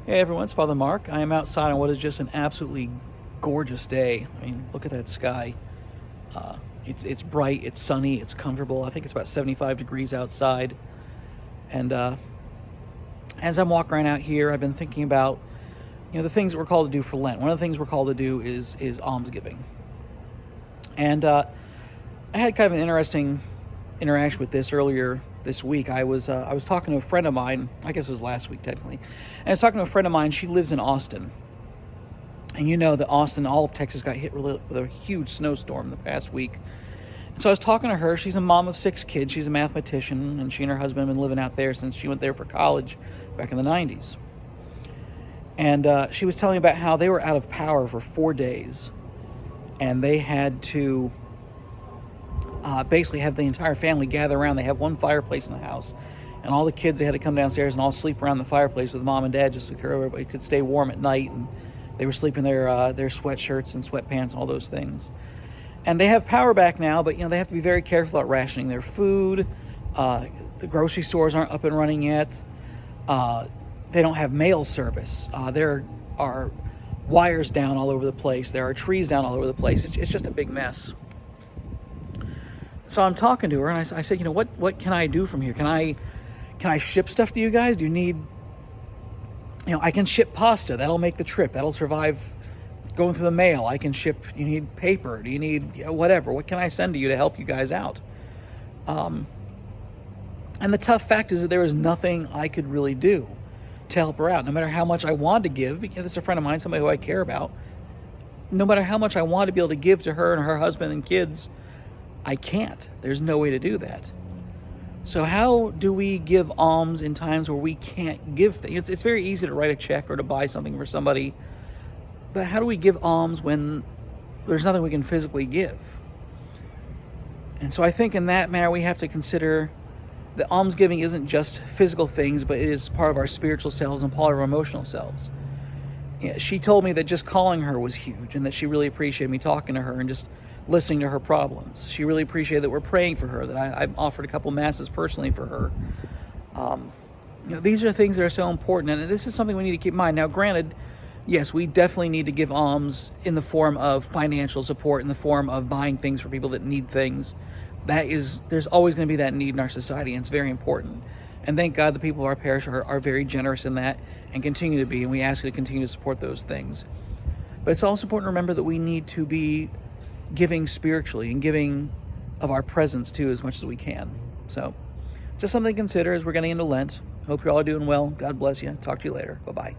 Hey everyone, it's Father Mark. I am outside on what is just an absolutely gorgeous day. I mean, look at that sky. It's bright, it's sunny, it's comfortable. I think it's about 75 degrees outside. And as I'm walking around out here, I've been thinking about the things that we're called to do for Lent. One of the things we're called to do is almsgiving. And I had kind of an interesting interaction with this earlier this week. I was talking to a friend of mine. I guess it was last week technically, and I was talking to a friend of mine. She lives in Austin, and you know that Austin, all of Texas, got hit with a huge snowstorm the past week. And so I was talking to her. She's a mom of 6 kids. She's a mathematician, and she and her husband have been living out there since she went there for college back in the 90s. And she was telling me about how they were out of power for 4 days, and they had to basically have the entire family gather around. They have one fireplace in the house, and all the kids, they had to come downstairs and all sleep around the fireplace with mom and dad just so everybody could stay warm at night. And they were sleeping their sweatshirts and sweatpants and all those things. And they have power back now, but they have to be very careful about rationing their food. The grocery stores aren't up and running yet. They don't have mail service. There are wires down all over the place. There are trees down all over the place. It's just a big mess. So I'm talking to her, and I said, what can I do from here? Can I ship stuff to you guys? Do you need, I can ship pasta. That'll make the trip. That'll survive going through the mail. I can ship, you need paper. Do you need whatever? What can I send to you to help you guys out? And the tough fact is that there was nothing I could really do to help her out. No matter how much I wanted to give, because it's a friend of mine, somebody who I care about, no matter how much I wanted to be able to give to her and her husband and kids, I can't. There's no way to do that. So how do we give alms in times where we can't give things? It's very easy to write a check or to buy something for somebody, but how do we give alms when there's nothing we can physically give? And so I think in that manner we have to consider that almsgiving isn't just physical things, but it is part of our spiritual selves and part of our emotional selves. She told me that just calling her was huge, and that she really appreciated me talking to her and just listening to her problems. She really appreciated that we're praying for her, that I offered a couple masses personally for her. These are things that are so important, and this is something we need to keep in mind. Now, granted, yes, we definitely need to give alms in the form of financial support, in the form of buying things for people that need things. There's always going to be that need in our society, and it's very important. And thank God the people of our parish are very generous in that and continue to be, and we ask you to continue to support those things. But it's also important to remember that we need to be giving spiritually and giving of our presence too as much as we can. So just something to consider as we're getting into Lent. Hope you're all doing well. God bless you. Talk to you later. Bye-bye.